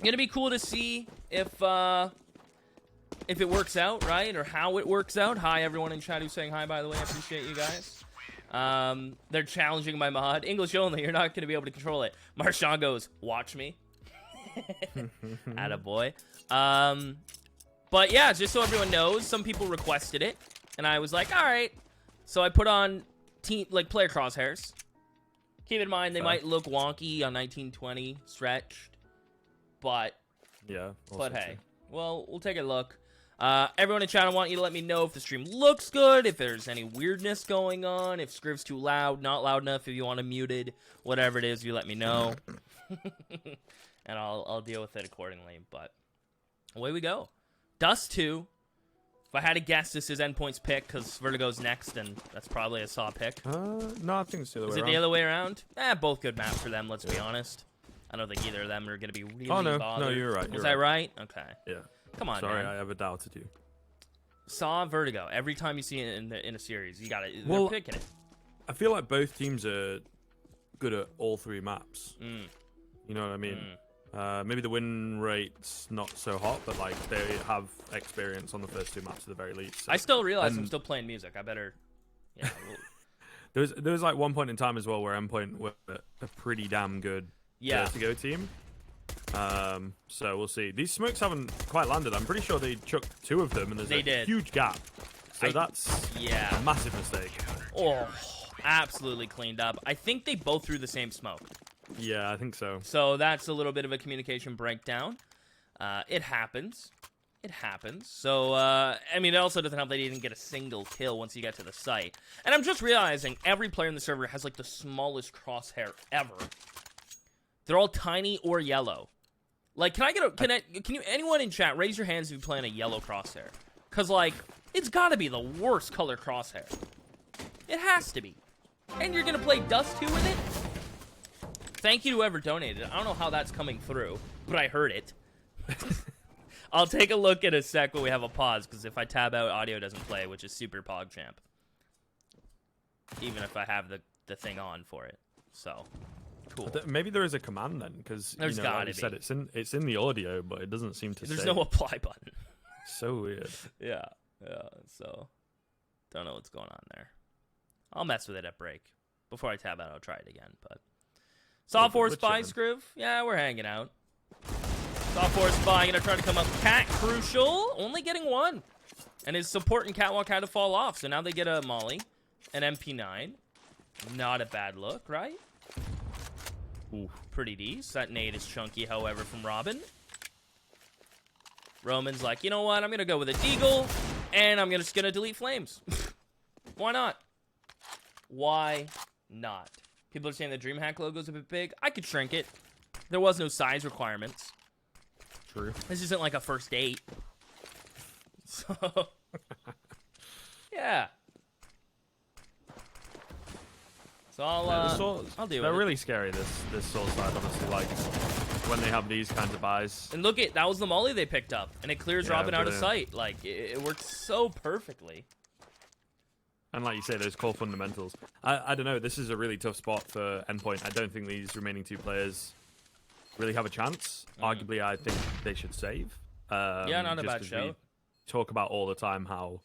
Gonna be cool to see if it works out, right? Or how it works out. Hi, everyone in chat who's saying hi, by the way. I appreciate you guys. They're challenging my mod. English only. You're not going to be able to control it. Marshawn goes, watch me. Attaboy. But yeah, just so everyone knows, some people requested it. And I was like, all right. So I put on player crosshairs. Keep in mind, they might look wonky on 1920 stretched. But, yeah. But hey, well, we'll take a look. Everyone in chat, I want you to let me know if the stream looks good, if there's any weirdness going on, if Scriv's too loud, not loud enough, if you want it muted, whatever it is, you let me know. And I'll deal with it accordingly, but away we go. Dust 2. If I had to guess, this is Endpoint's pick, because Vertigo's next, and that's probably a sAw pick. No, I think it's the other way around. Is it the other way around? Both good maps for them, let's be honest. I don't think either of them are going to be really bothered. No, you're right. Was I right? Okay. Yeah. Come on, Sorry, man. I ever doubted you. sAw, Vertigo. Every time you see it in a series, you got it. Well, they're picking it. I feel like both teams are good at all 3 maps. Mm. You know what I mean? Maybe the win rate's not so hot, but like they have experience on the first 2 maps at the very least. So. I still realize I'm still playing music. I better. Yeah. There was like one point in time as well where Endpoint were a pretty damn good Vertigo team. So we'll see. These smokes haven't quite landed. I'm pretty sure they chucked 2 of them, and there's a huge gap. So that's a massive mistake. Oh, absolutely cleaned up. I think they both threw the same smoke. Yeah, I think so. So that's a little bit of a communication breakdown. It happens. It happens. So, I mean, it also doesn't help that he didn't get a single kill once you get to the site. And I'm just realizing every player in the server has, like, the smallest crosshair ever. They're all tiny or yellow. Like, can you, anyone in chat, raise your hands if you play on a yellow crosshair? Because, like, it's got to be the worst color crosshair. It has to be. And you're going to play Dust 2 with it? Thank you to whoever donated. I don't know how that's coming through, but I heard it. I'll take a look in a sec when we have a pause, because if I tab out, audio doesn't play, which is super PogChamp. Even if I have the thing on for it. So, cool. Maybe there is a command then, because like you said, it's in the audio, but it doesn't seem to. There's no apply button. So weird. Yeah. So, don't know what's going on there. I'll mess with it at break. Before I tab out, I'll try it again, but. sAw 4 Spy, Scriv. Yeah, we're hanging out. sAw 4 Spy gonna try to come up. Cat Crucial, only getting 1. And his support and Catwalk had to fall off, so now they get a Molly. An MP9. Not a bad look, right? Ooh. Pretty decent. That nade is chunky, however, from Robin. Roman's like, you know what? I'm gonna go with a Deagle, and I'm just gonna delete Flames. Why not? Why not? People are saying the DreamHack logo's a bit big. I could shrink it. There was no size requirements. True. This isn't like a first date. So, yeah. So I'll deal with it. They're really scary, this sAw side, honestly, like, when they have these kinds of buys. And look, that was the Molly they picked up. And it clears Robin out of sight. Like, it worked so perfectly. And like you say, those core fundamentals. I don't know, this is a really tough spot for Endpoint. I don't think these remaining 2 players really have a chance. Arguably, I think they should save. Yeah, not a bad show. We talk about all the time how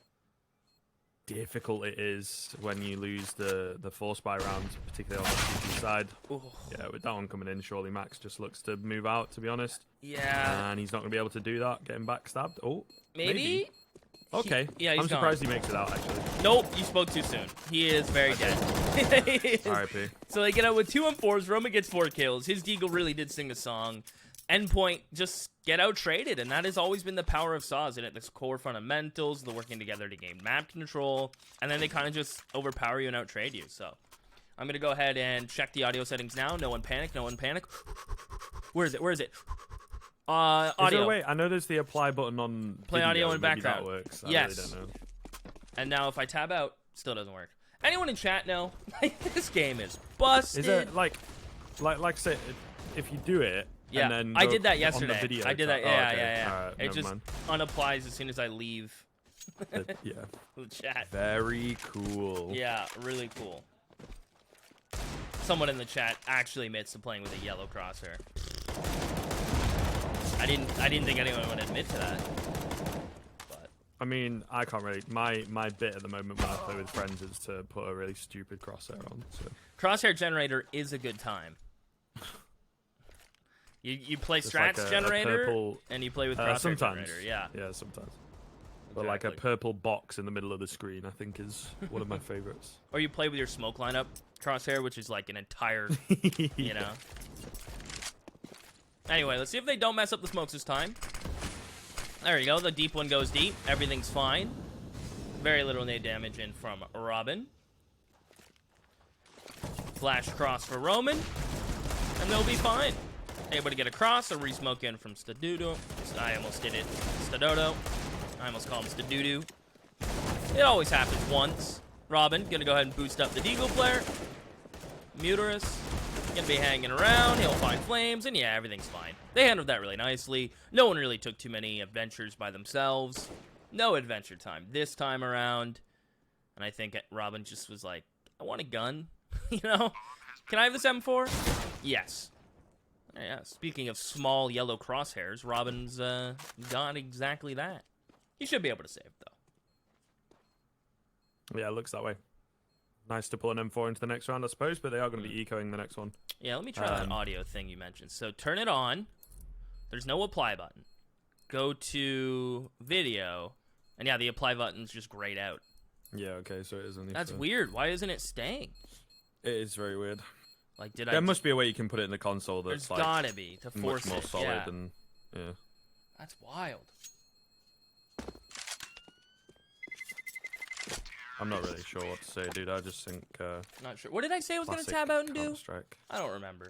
difficult it is when you lose the 4 spy rounds, particularly on the CT side. Ooh. Yeah, with that one coming in, surely Max just looks to move out, to be honest. Yeah. And he's not going to be able to do that, getting backstabbed. Oh, maybe? Okay. He's I'm surprised he makes it out, actually. Nope, you spoke too soon. He is very dead. RIP. So they get out with 2 M4s. Roman gets 4 kills. His Deagle really did sing a song. Endpoint just get out traded, and that has always been the power of sAws in it. The core fundamentals, the working together to gain map control, and then they kind of just overpower you and out trade you. So I'm gonna go ahead and check the audio settings now. No one panic. No one panic. Where is it? Where is it? Audio. Is there a way? I know there's the apply button on play video, audio in background. That works. I yes. really don't know. And now if I tab out, still doesn't work. Anyone in chat know? This game is busted. Is it like say if you do it? Yeah, and then I did that yesterday. On the video I did that. Yeah, okay. yeah. Right, it just unapplies as soon as I leave. Yeah. The chat. Very cool. Yeah, really cool. Someone in the chat actually admits to playing with a yellow crosshair. I didn't think anyone would admit to that. But I mean, I can't really. My bit at the moment when I play with friends is to put a really stupid crosshair on. So. Crosshair generator is a good time. You play Just strats like a generator purple, and you play with crosshair sometimes. generator. Yeah. Yeah, sometimes. But like a purple box in the middle of the screen, I think is one of my favorites. Or you play with your smoke lineup crosshair, which is like an entire, you know. Anyway, let's see if they don't mess up the smokes this time. There you go. The deep one goes deep. Everything's fine. Very little nade damage in from Robin. Flash cross for Roman. And they'll be fine. Able to get across. A re-smoke in from Stadudo. I almost did it. Stadodo. I almost called him Stadudu. It always happens once. Robin, gonna go ahead and boost up the Deagle player. Muterus, gonna be hanging around. He'll find flames, and yeah, everything's fine. They handled that really nicely. No one really took too many adventures by themselves. No adventure time this time around. And I think Robin just was like, I want a gun. You know? Can I have this M4? Yes. Yeah, speaking of small yellow crosshairs, Robin's got exactly that. You should be able to save, though. Yeah, it looks that way. Nice to pull an M4 into the next round, I suppose, but they are going to be ecoing the next one. Yeah, let me try that audio thing you mentioned. So turn it on. There's no apply button. Go to video. And yeah, the apply button's just grayed out. Yeah, okay, so it isn't. That's weird. Why isn't it staying? It is very weird. Like, did there must be a way you can put it in the console that's There's gotta be to force much more solid yeah. and yeah. That's wild. I'm not really sure what to say, dude. I just think not sure. What did I say I was gonna tab out and do? I don't remember.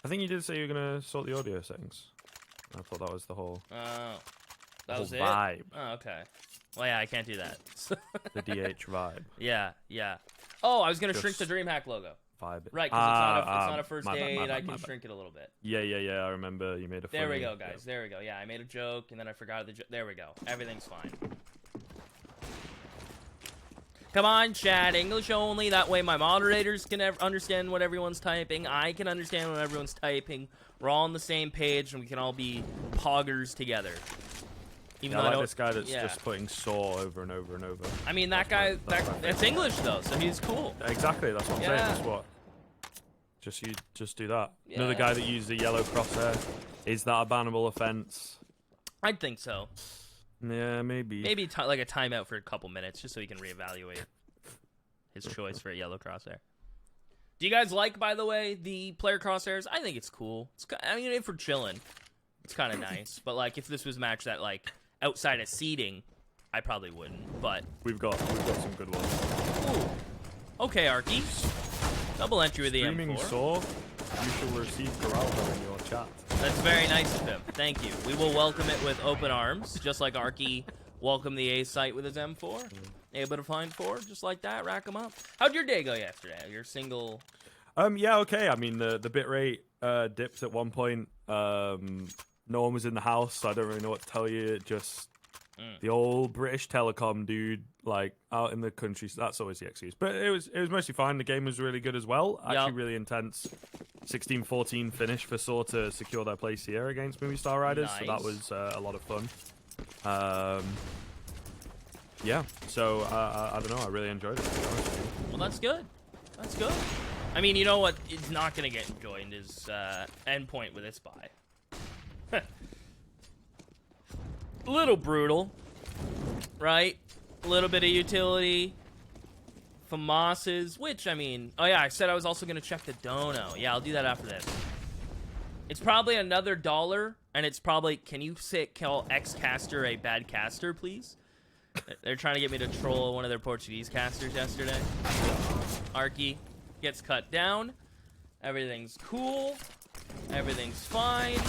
I think you did say you were gonna sort the audio settings. I thought that was the whole that was it? Vibe. Oh, okay. Well, yeah, I can't do that. The DH vibe. Yeah. Oh, I was gonna shrink the DreamHack logo. Vibe. Right, because it's not a first aid. I can shrink it a little bit. Yeah. I remember you made a. There we go, guys. Yeah. There we go. Yeah, I made a joke and then I forgot the joke. There we go. Everything's fine. Come on, chat. English only. That way my moderators can understand what everyone's typing. I can understand what everyone's typing. We're all on the same page and we can all be poggers together. Even though I like this guy that's just putting sAw over and over and over. I mean, that guy, that's English, though, so he's cool. Exactly, that's what I'm saying. That's what. Just do that. Yeah. Another guy that used the yellow crosshair. Is that a bannable offense? I'd think so. Yeah, maybe. Maybe like a timeout for a couple minutes, just so he can reevaluate his choice for a yellow crosshair. Do you guys like, by the way, the player crosshairs? I think it's cool. I mean, if we're chilling, it's kind of nice. But like, if this was matched at like outside of seating, I probably wouldn't. But we've got some good ones. Ooh. Okay, Arky. Double entry with the M4. sAw, you shall receive Geraldo in your chat. That's very nice of him. Thank you. We will welcome it with open arms, just like Arky welcomed the A site with his M4. Able to find 4, just like that. Rack them up. How'd your day go yesterday? Your single. Yeah, okay. I mean, the bitrate dipped at one point. No one was in the house, so I don't really know what to tell you. Just the old British Telecom dude, like out in the country. So that's always the excuse. But it was mostly fine. The game was really good as well. Actually, really intense. 16-14 finish for sAw to secure their place here against Movie Star Riders. Nice. So that was a lot of fun. Yeah. So I don't know. I really enjoyed it. To be honest with you. Well, that's good. That's good. I mean, you know what is not going to get enjoyed is Endpoint with its buy. A little brutal, right? A little bit of utility. FAMAS's, which, I mean... Oh, yeah, I said I was also going to check the dono. Yeah, I'll do that after this. It's probably another $1, and it's probably... Can you call X-Caster a bad caster, please? They're trying to get me to troll one of their Portuguese casters yesterday. Arky gets cut down. Everything's cool. Everything's fine.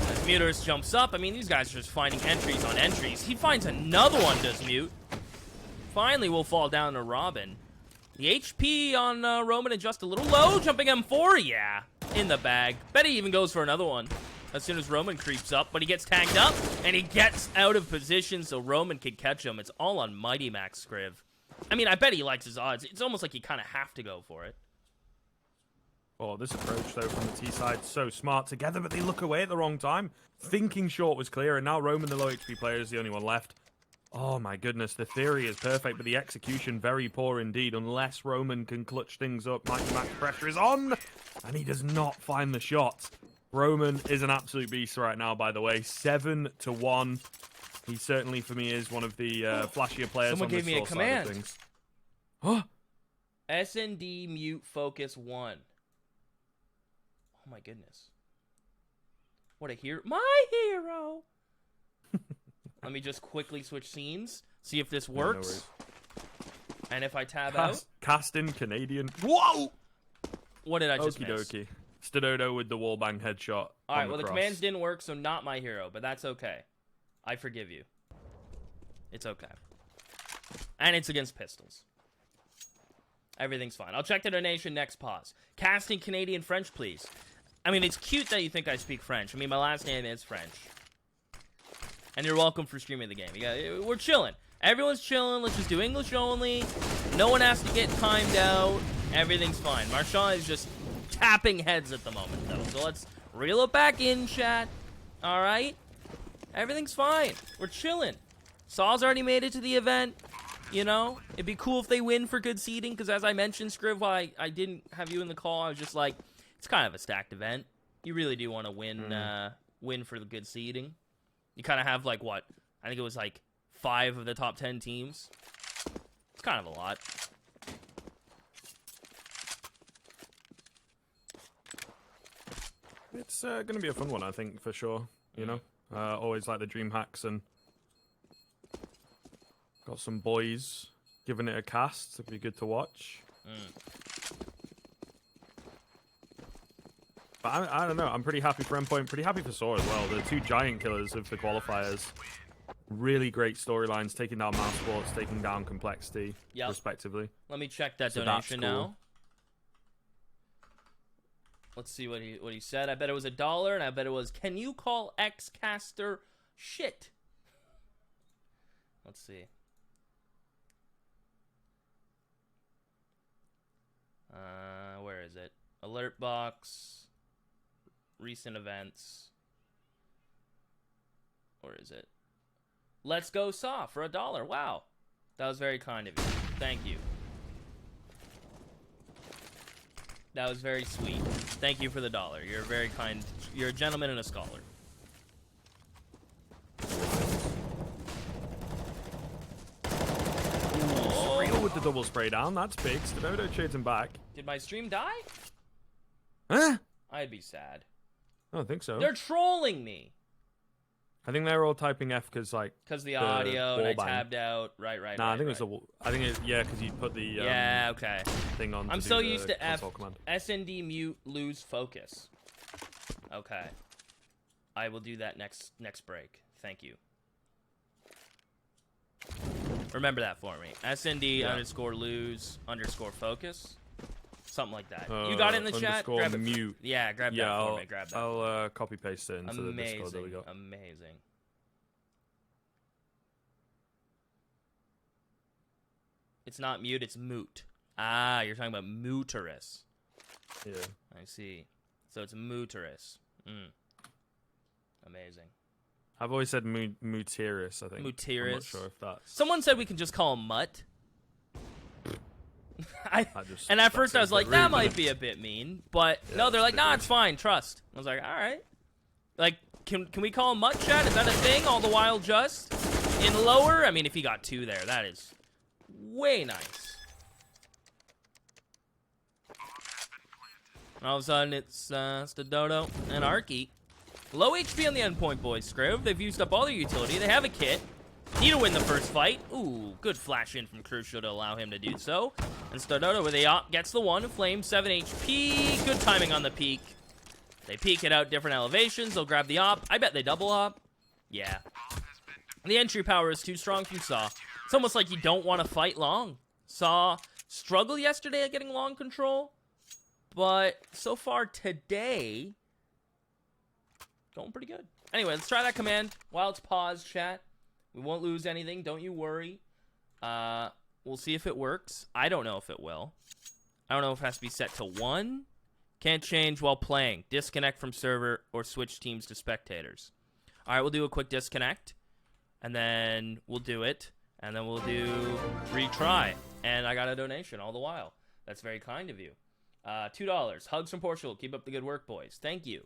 As Muterus jumps up, I mean, these guys are just finding entries on entries. He finds another one, does Mute. Finally, we'll fall down to Robin. The HP on Roman is just a little low. Jumping M4, yeah. In the bag. Bet he even goes for another one as soon as Roman creeps up. But he gets tagged up, and he gets out of position so Roman can catch him. It's all on Mighty Max Scriv. I mean, I bet he likes his odds. It's almost like you kind of have to go for it. Oh, this approach, though, from the T side, so smart together, but they look away at the wrong time. Thinking short was clear, and now Roman, the low HP player, is the only one left. Oh, my goodness. The theory is perfect, but the execution very poor indeed. Unless Roman can clutch things up, Mighty Max pressure is on, and he does not find the shot. Roman is an absolute beast right now, by the way. 7-1. He certainly, for me, is one of the flashier players Someone on gave the me a source side command. of things. Huh? SND mute focus 1. Oh my goodness. What a hero. My hero! Let me just quickly switch scenes. See if this works. No and if I tab out. Cast in Canadian. Whoa! What did I just Okie miss? dokie. Stododo with the wallbang headshot. Alright, well the commands didn't work, so not my hero, but that's okay. I forgive you. It's okay. And it's against pistols. Everything's fine. I'll check the donation next pause. Casting Canadian French, please. I mean, it's cute that you think I speak French. I mean, my last name is French. And you're welcome for streaming the game. We're chilling. Everyone's chilling. Let's just do English only. No one has to get timed out. Everything's fine. Marchand is just tapping heads at the moment, though. So let's reel it back in, chat. All right? Everything's fine. We're chilling. sAw's already made it to the event. You know? It'd be cool if they win for good seeding, because as I mentioned, Scriv, while I didn't have you in the call, I was just like, it's kind of a stacked event. You really do want to win for the good seeding. You kind of have, like, what? I think it was, like, 5 of the top 10 teams. It's kind of a lot. It's going to be a fun one, I think, for sure. You know? Always like the DreamHacks, and got some boys giving it a cast. It'd be good to watch. But I don't know. I'm pretty happy for Endpoint. Pretty happy for sAw as well. The 2 giant killers of the qualifiers. Really great storylines. Taking down mouse sports, taking down complexity, respectively. Let me check that donation now. Let's see what he said. I bet it was $1, and I bet it was, can you call Xcaster shit? Let's see. Where is it? Alert box. Recent events. Where is it? Let's go sAw for $1. Wow. That was very kind of you. Thank you. That was very sweet. Thank you for the $1. You're very kind. You're a gentleman and a scholar. Real with the double spray down. That's big. Stododo trades him back. Did my stream die? Huh? I'd be sad. I don't think so. They're trolling me. I think they were all typing F because the audio and I tabbed out. Right. Nah, I think it was because you put the okay thing on. I'm so used to F. SND mute lose focus. Okay, I will do that next break. Thank you. Remember that for me. SND underscore lose underscore focus. Something like that. You got it in the chat? Grab it. Mute. Yeah, grab that for me. Grab that. I'll copy paste it into the Discord. There we go. Amazing. It's not mute, it's moot. Ah, you're talking about mooterus. Yeah. I see. So it's mooterus. Amazing. I've always said mooterus, I think. Mooterus. I'm not sure if that's... Someone said we can just call him Mutt. And at first I was like, rude, that might be a bit mean, but no, they're like, nah, it's fine, trust. I was like, all right. Like, can we call him Mutt, chat? Is that a thing? All the while just in lower? I mean, if he got 2 there, that is way nice. All of a sudden, it's Stododo and Arky. Low HP on the Endpoint boys, Scriv. They've used up all their utility. They have a kit. Need to win the first fight. Ooh, good flash in from Crucial to allow him to do so. And Stododo with a op gets the 1. Flame 7 HP. Good timing on the peek. They peek it out different elevations. They'll grab the op. I bet they double op. Yeah. The entry power is too strong from sAw. It's almost like you don't want to fight long. sAw struggled yesterday at getting long control. But so far today, going pretty good. Anyway, let's try that command while it's paused, chat. We won't lose anything. Don't you worry. We'll see if it works. I don't know if it will. I don't know if it has to be set to 1, Can't change while playing. Disconnect from server or switch teams to spectators. All right, we'll do a quick disconnect, and then we'll do it, and then we'll do retry. And I got a donation all the while. That's very kind of you. $2. Hugs from Portugal. Keep up the good work, boys. Thank you.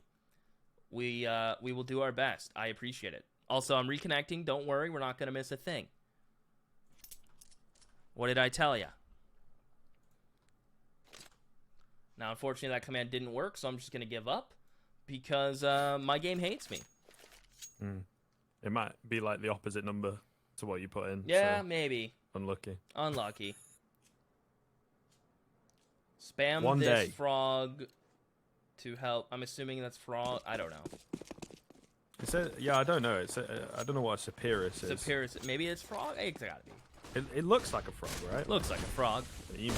We will do our best. I appreciate it. Also, I'm reconnecting. Don't worry. We're not going to miss a thing. What did I tell you? Now, unfortunately, that command didn't work, so I'm just going to give up because my game hates me. It might be like the opposite number to what you put in. Yeah, so maybe. Unlucky. Unlucky. Spam One this day. frog to help. I'm assuming that's frog. I don't know. It says, yeah, I don't know. It's I don't know what a Sapirus is. Sapirus. Maybe it's frog? It's gotta be. It looks like a frog, right? Looks like a frog. The email.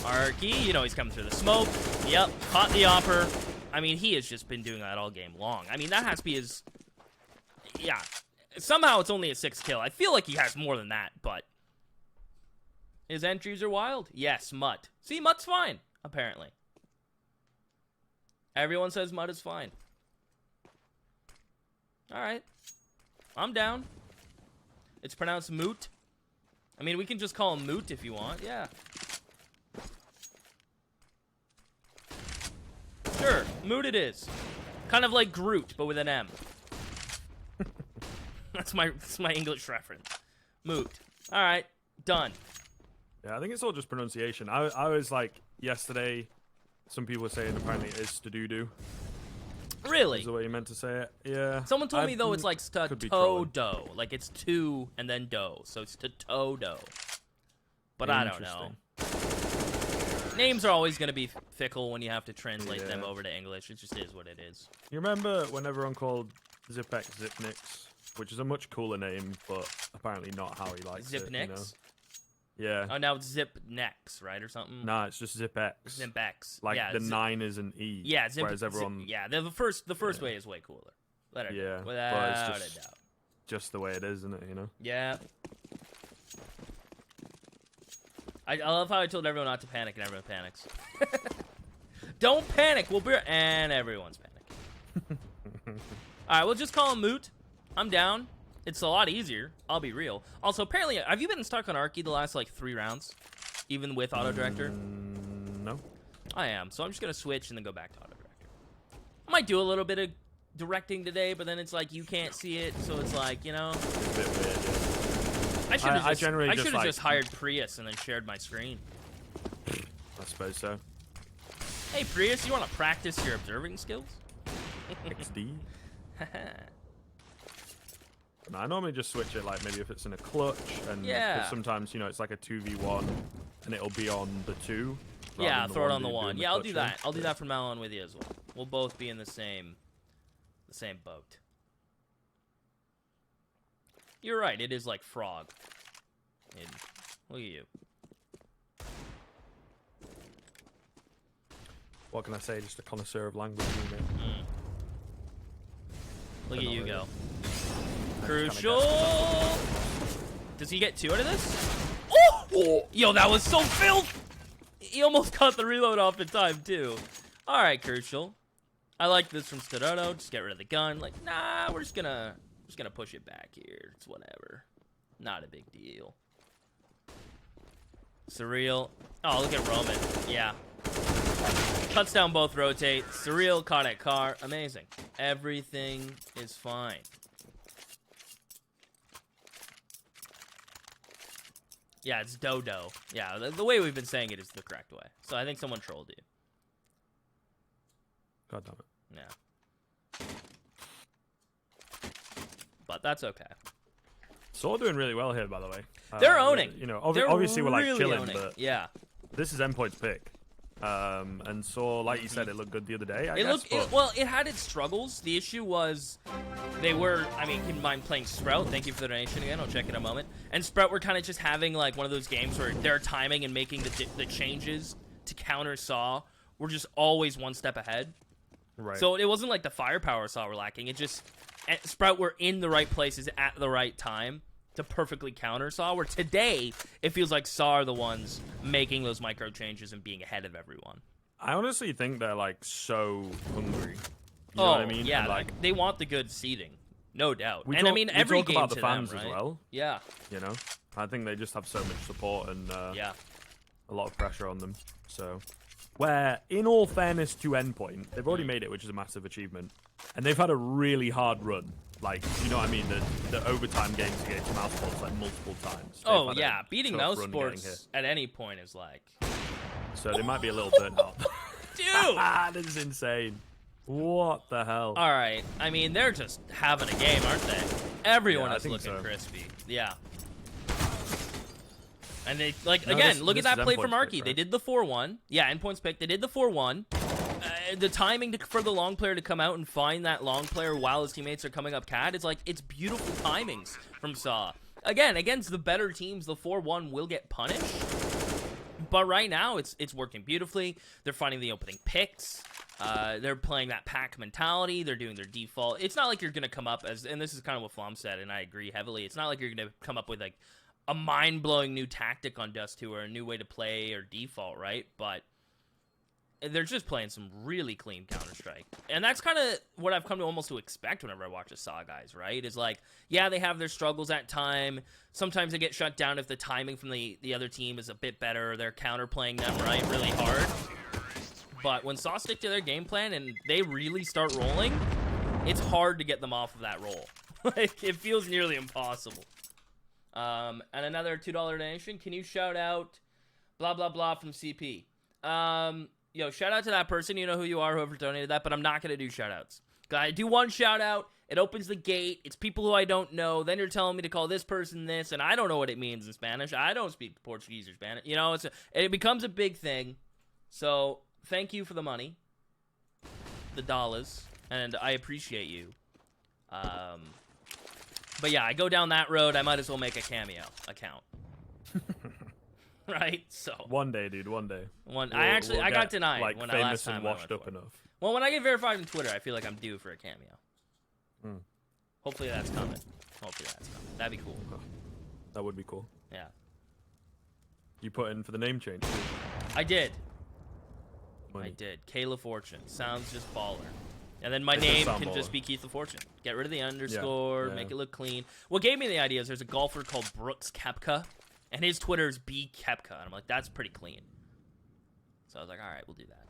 Arky, you know he's coming through the smoke. Yep, caught the opper. I mean, he has just been doing that all game long. I mean, that has to be his... Yeah. Somehow it's only a 6 kill. I feel like he has more than that, but... His entries are wild? Yes, Mutt. See, Mutt's fine, apparently. Everyone says Mutt is fine. Alright. I'm down. It's pronounced Moot. I mean, we can just call him Moot if you want. Yeah. Sure, Moot it is. Kind of like Groot, but with an M. That's my English reference. Moot. Alright, done. Yeah, I think it's all just pronunciation. I was like, yesterday, some people were saying apparently it is to-do-do. Really? Is the way you meant to say it. Yeah. Someone told me, though, it's like to-do. Like, it's to and then do. So it's to-do-do. But I don't know. Names are always going to be fickle when you have to translate them over to English. It just is what it is. You remember when everyone called Zipx Zipnix, which is a much cooler name, but apparently not how he likes it. Zipnix? You know? Yeah. Oh, now it's Zipnex, right, or something? Nah, it's just Zipx. Zipx. Like yeah, the 9 is an E. Yeah, whereas everyone. Yeah, the first way is way cooler. Let it yeah, go, without a doubt. Just the way it is, isn't it? You know. Yeah. I love how I told everyone not to panic, and everyone panics. Don't panic. We'll be and everyone's panicking. All right, we'll just call him Moot. I'm down. It's a lot easier. I'll be real. Also, apparently, have you been stuck on Arky the last, like, 3 rounds? Even with Auto-Director? No. I am. So I'm just going to switch and then go back to Auto-Director. I might do a little bit of directing today, but then it's like, you can't see it. So it's like, you know. It's a bit weird, yeah. I should have just hired Prius and then shared my screen. I suppose so. Hey, Prius, you want to practice your observing skills? XD. No, I normally just switch it, like, maybe if it's in a clutch, and yeah. Sometimes, you know, it's like a 2v1, and it'll be on the 2. Yeah, throw it on the 1. Yeah, I'll do that. I'll do that from now on with you as well. We'll both be in the same boat. You're right, it is like frog. Look at you. What can I say? Just a connoisseur of language, you know? Look at you go. Crucial. Does he get 2 out of this? Oh! Yo, that was so filth. He almost cut the reload off in time too. All right, Crucial. I like this from Stodono. Just get rid of the gun. Like, nah, we're just gonna push it back here. It's whatever. Not a big deal. Surreal. Oh, look at Roman. Yeah. Cuts down both rotate. Surreal caught at car. Amazing. Everything is fine. Yeah, it's Dodo. Yeah, the way we've been saying it is the correct way. So I think someone trolled you. God damn it. Yeah. But that's okay. sAw doing really well here, by the way. They're owning. You know, They're obviously we're like really chilling, owning. but yeah. This is Endpoint's pick. And sAw, like you said, it looked good the other day. Well, it had its struggles. The issue was they were, I mean, keep in mind playing Sprout. Thank you for the donation again. I'll check in a moment. And Sprout were kind of just having like one of those games where their timing and making the changes to counter sAw were just always one step ahead. Right. So it wasn't like the firepower sAw were lacking. It just Sprout were in the right places at the right time to perfectly counter sAw. Where today it feels like sAw are the ones making those micro changes and being ahead of everyone. I honestly think they're like so hungry. You know what I mean? Yeah, and, like they want the good seating, no doubt. We And talk, I mean, we every talk game about to the fans them, right? as well. Yeah. You know, I think they just have so much support and Yeah. a lot of pressure on them. So, where in all fairness to Endpoint, they've already made it, which is a massive achievement, and they've had a really hard run. Like, you know what I mean? The overtime games against Mouse Sports like multiple times. Oh yeah, beating Mouse Sports at any point is like. So they might be a little burnt out. Dude, that is insane. What the hell? All right, I mean they're just having a game, aren't they? Everyone Yeah, is looking so. crispy. Yeah. And they again, look at that play from Markey. Pick, right? They did the 4-1. Yeah, Endpoint's pick. They did the 4-1. The timing for the long player to come out and find that long player while his teammates are coming up cat, it's beautiful timings from sAw. Again, against the better teams, the 4-1 will get punished. But right now, it's working beautifully. They're finding the opening picks. They're playing that pack mentality. They're doing their default. It's not like you're going to come up and this is kind of what Flom said, and I agree heavily. It's not like you're going to come up with like a mind-blowing new tactic on Dust 2 or a new way to play or default, right? But they're just playing some really clean Counter-Strike. And that's kind of what I've come to almost to expect whenever I watch the sAw guys, right? Is like, yeah, they have their struggles at time. Sometimes they get shut down if the timing from the other team is a bit better, or they're counter-playing them, right, really hard. But when sAw stick to their game plan and they really start rolling, it's hard to get them off of that roll. Like, it feels nearly impossible. And another $2 donation. Can you shout out blah, blah, blah from CP? Yo, shout out to that person. You know who you are, whoever donated that, but I'm not going to do shout outs. I do one shout out. It opens the gate. It's people who I don't know. Then you're telling me to call this person this, and I don't know what it means in Spanish. I don't speak Portuguese or Spanish. You know, it becomes a big thing. So thank you for the money, the dollars, and I appreciate you. But yeah, I go down that road. I might as well make a Cameo account. Right? So one day, dude. One day. I got denied like when famous last time and washed up for. enough. Well, when I get verified on Twitter, I feel like I'm due for a Cameo. Hopefully that's coming. That'd be cool. That would be cool. Yeah. You put in for the name change. I did. Money. I did. Kayla Fortune. Sounds just baller. And then my It name does can sound just baller. be Keith the Fortune. Get rid of the underscore, Yeah. make it look clean. What gave me the idea is there's a golfer called Brooks Koepka, and his Twitter is B Koepka. And I'm like, that's pretty clean. So I was like, all right, we'll do that.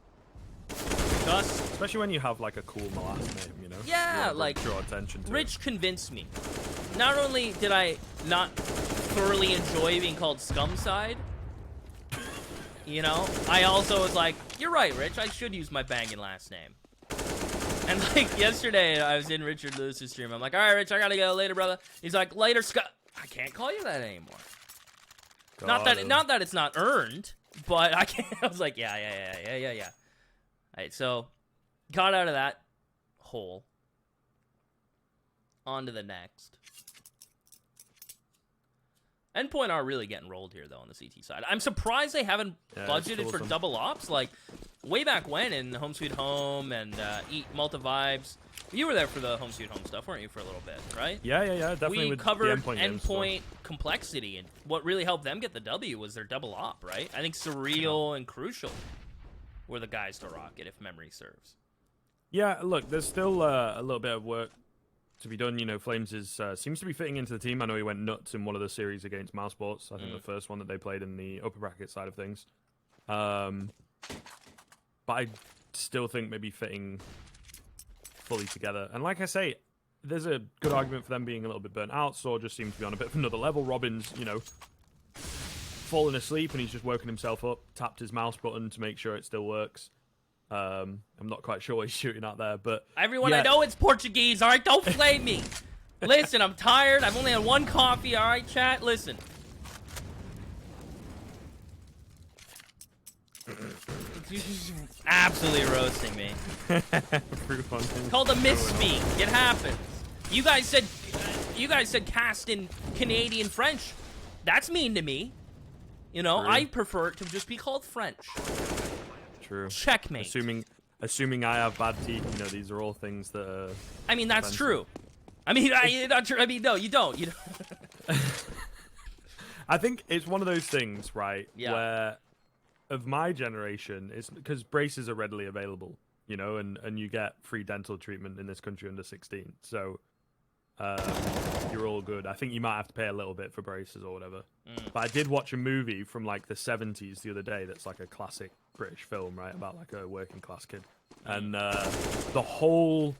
Just, Especially when you have like a cool last name, you know? yeah, You like draw attention to Rich convinced me. Not only did I not thoroughly enjoy being called Scumside, you know, I also was like, you're right, Rich, I should use my banging last name. And like yesterday, I was in Richard Lewis's stream. I'm like, all right, Rich, I gotta go later, brother. He's like, later, Scott. I can't call you that anymore. Not that it's not earned, but I can't. I was like, yeah. All right, so got out of that hole. On to the next. Endpoint are really getting rolled here, though, on the CT side. I'm surprised they haven't budgeted for double ops. Like, way back when in Home Sweet Home and Eat Multi-Vibes. You were there for the Home Sweet Home stuff, weren't you, for a little bit, right? Yeah, definitely. We with covered the Endpoint complexity, and what really helped them get the W was their double op, right? I think Surreal and Crucial were the guys to rock it, if memory serves. Yeah, look, there's still a little bit of work to be done. You know, Flames seems to be fitting into the team. I know he went nuts in one of the series against Mouse Sports. I think the first one that they played in the upper bracket side of things. But I still think maybe fitting fully together. And like I say, there's a good argument for them being a little bit burnt out. Saw just seems to be on a bit of another level. Robin's, you know, fallen asleep and he's just woken himself up, tapped his mouse button to make sure it still works. I'm not quite sure what he's shooting out there, but everyone, yeah. I know it's Portuguese, all right? Don't flame me. Listen, I'm tired. I've only had one coffee, all right, chat? Listen. Absolutely roasting me. It's called a misspeak. It happens. You guys said cast in Canadian French. That's mean to me. You know, True. I prefer it to just be called French. True. Checkmate. Assuming I have bad teeth, you know, these are all things that are I mean, that's offensive. true. I mean, not true. I mean, no, you don't. You don't. I think it's one of those things, right? Yeah. Where of my generation is because braces are readily available, you know, and you get free dental treatment in this country under 16. So you're all good. I think you might have to pay a little bit for braces or whatever. But I did watch a movie from like the 70s the other day that's like a classic British film, right, about like a working class kid. And the whole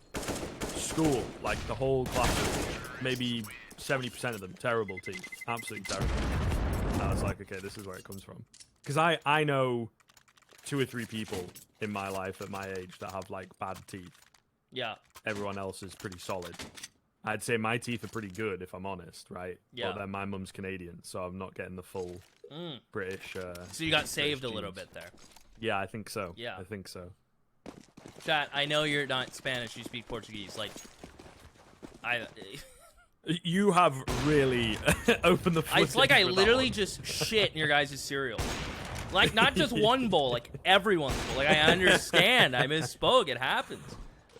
school, like the whole class, maybe 70% of them, terrible teeth. Absolutely terrible. And I was like, okay, this is where it comes from. Because I know 2 or 3 people in my life at my age that have like bad teeth. Yeah. Everyone else is pretty solid. I'd say my teeth are pretty good, if I'm honest, right? Yeah. But then my mum's Canadian, so I'm not getting the full British. So you got saved a little bit there. Yeah, I think so. Yeah. I think so. Chat, I know you're not Spanish, you speak Portuguese. Like, You have really opened the floodgates. It's like I with that literally one. just shit in your guys' cereal. Like, not just one bowl, like everyone's bowl. Like, I understand. I misspoke. It happens.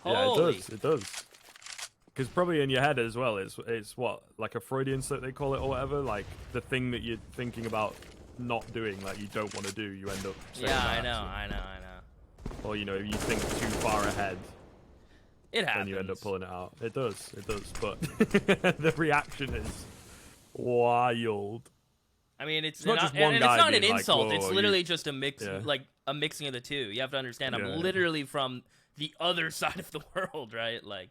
Holy. Yeah, it does. Because probably in your head as well, it's what, like a Freudian slip they call it or whatever. Like the thing that you're thinking about not doing, like you don't want to do, you end up saying Yeah, that, I know, so. I know. Or you know, you think too far ahead, It happens. and you end up pulling it out. It does. But the reaction is wild. I mean, it's not not, just one and guy it's not an being like, insult. "Whoa, It's you-" literally just a mix, Yeah. like a mixing of the two. You have to understand. I'm Yeah. literally from the other side of the world, right? Like,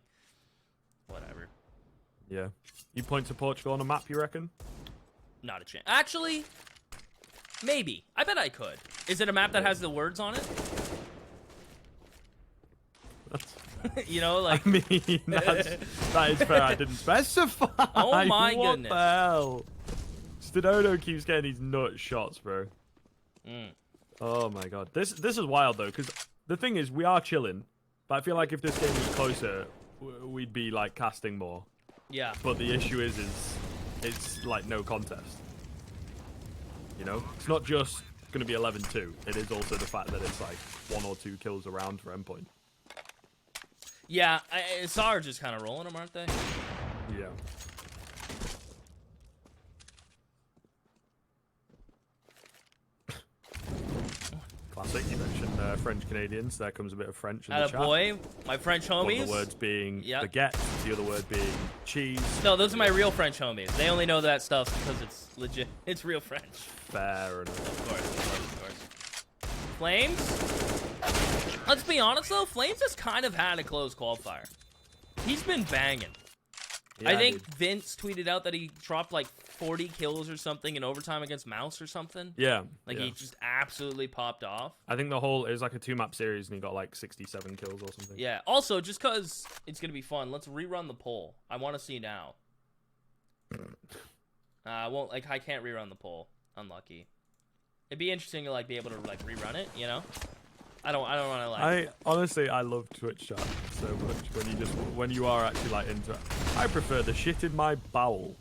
whatever. Yeah. You point to Portugal on a map, you reckon? Not a chance. Actually, maybe. I bet I could. Is it a map that has the words on it? You know, like. I mean, that is fair. I didn't specify. Oh my what goodness. the hell? Stododo keeps getting these nut shots, bro. Oh my god. This is wild though, because the thing is, we are chilling, but I feel like if this game was closer, we'd be like casting more. Yeah. But the issue is it's like no contest. You know, it's not just going to be 11-2. It is also the fact that it's like 1 or 2 kills around for Endpoint. Yeah, sAw are just kind of rolling them, aren't they? Yeah. Classic. You mentioned French Canadians. There comes a bit of French in the chat. Boy, my French homies. One of the words being Yep. baguette, the other word being cheese. No, those are my real French homies. They only know that stuff because it's legit. It's real French. Fair enough. Of course. Flames? Let's be honest though, Flames has kind of had a close qualifier. He's been banging. Yeah, I think dude. Vince tweeted out that he dropped like 40 kills or something in overtime against Mouse or something. Yeah. Like yeah. he just absolutely popped off. I think it was like a 2-map series and he got like 67 kills or something. Yeah. Also, just because it's going to be fun, let's rerun the poll. I want to see now. I won't, like, I can't rerun the poll. Unlucky. It'd be interesting to, like, be able to, like, rerun it, you know? I don't want to, like... I love Twitch chat so much when you are actually like into it. I prefer the shit in my bowel.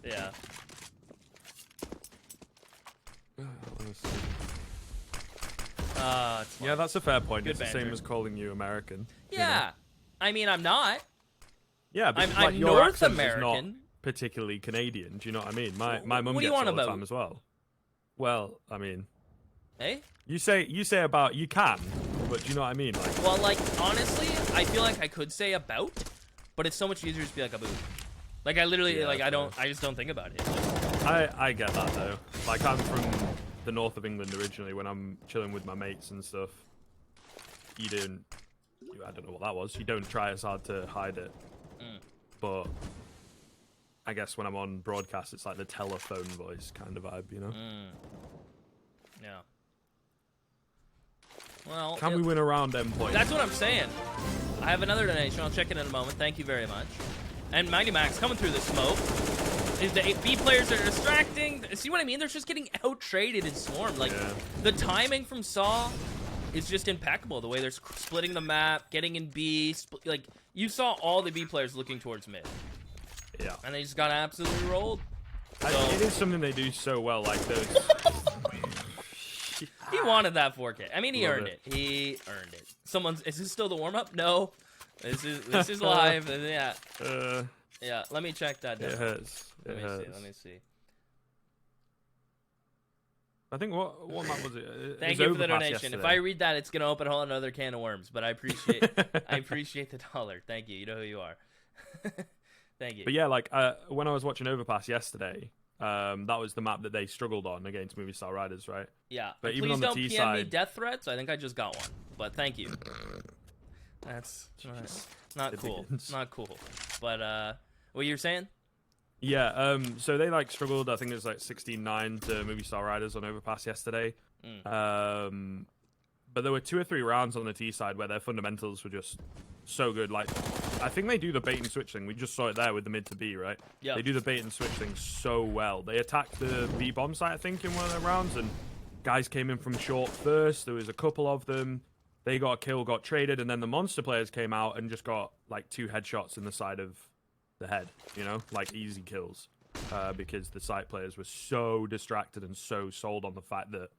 Yeah. It's fun. Yeah, that's a fair point. Good It's the same banter. as calling you American. you Yeah. know? I mean, I'm not. Yeah, but I'm like, your North accent is American. not particularly Canadian. Do you know what I mean? My mum What do you gets want it all the about? time as well. Well, I mean, Hey? you say about you can, but do you know what I mean? Like, Well, like, honestly, I feel like I could say about, but it's so much easier to be like about. Like, I literally, Yeah, like, fair. I just don't think about it. I get that though. Like, I'm from the north of England originally. When I'm chilling with my mates and stuff, I don't know what that was. You don't try as hard to hide it. But I guess when I'm on broadcast, it's like the telephone voice kind of vibe, you know? Yeah. Well, Can we win around Endpoint? That's what I'm saying. I have another donation. I'll check it in a moment. Thank you very much. And Mighty Max coming through the smoke. Is the B players are distracting. See what I mean? They're just getting out-traded and swarmed. Like, Yeah. the timing from sAw is just impeccable. The way they're splitting the map, getting in B. Like, you saw all the B players looking towards mid. Yeah. And they just got absolutely rolled. It is something they do so well, like those... He wanted that 4K. I mean, he Love earned it. it. He earned it. Is this still the warm-up? No. This is live. Yeah. Yeah, let me check that down. It hurts. Let me see. I think what map was it? Thank you for the donation. Yesterday. If I read that, it's gonna open a whole another can of worms. But I appreciate the dollar. Thank you. You know who you are. Thank you. But yeah, like when I was watching Overpass yesterday, that was the map that they struggled on against Movie Star Riders, right? Yeah. But even on the T side, me death threats. I think I just got one. But thank you. That's not cool. Not cool. But what you were saying? Yeah, so they like struggled. I think it was like 16-9 to Movie Star Riders on Overpass yesterday. But there were 2 or 3 rounds on the T side where their fundamentals were just so good. Like, I think they do the bait and switch thing. We just saw it there with the mid to B, right? Yeah. They do the bait and switch thing so well. They attacked the B bomb site, I think, in one of their rounds, and guys came in from short first. There was a couple of them. They got a kill, got traded, and then the monster players came out and just got like 2 headshots in the side of the head, you know, like easy kills, because the site players were so distracted and so sold on the fact that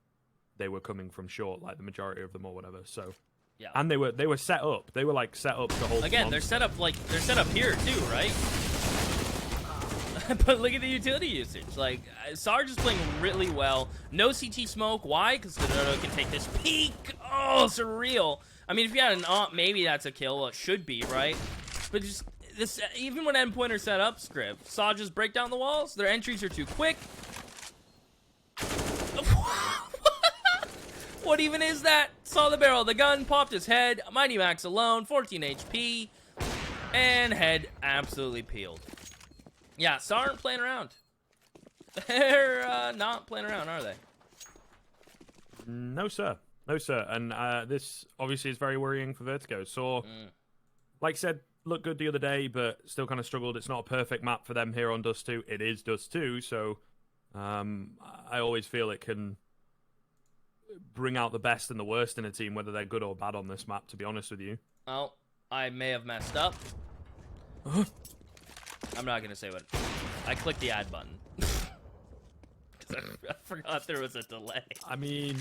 they were coming from short, like the majority of them or whatever. So yeah, and they were set up. They were like set up to hold. Again, they're set up here too, right? But look at the utility usage. Like Sarge is playing really well. No CT smoke. Why? Because the Dodo can take this peek. Oh, surreal. I mean, if you had an AWP, maybe that's a kill. Well, it should be, right? But just this, even when Endpoint are set up, script, Saw just break down the walls. Their entries are too quick. What even is that? Saw the barrel of the gun, popped his head. Mighty Max alone, 14 HP, and head absolutely peeled. Yeah, Saw aren't playing around. They're not playing around, are they? No, sir. No, sir. And this obviously is very worrying for Vertigo. Saw, like I said, looked good the other day, but still kind of struggled. It's not a perfect map for them here on Dust 2. It is Dust 2, so I always feel it can bring out the best and the worst in a team, whether they're good or bad on this map, to be honest with you. Oh, I may have messed up. I'm not going to say what. I clicked the add button. I forgot there was a delay. I mean,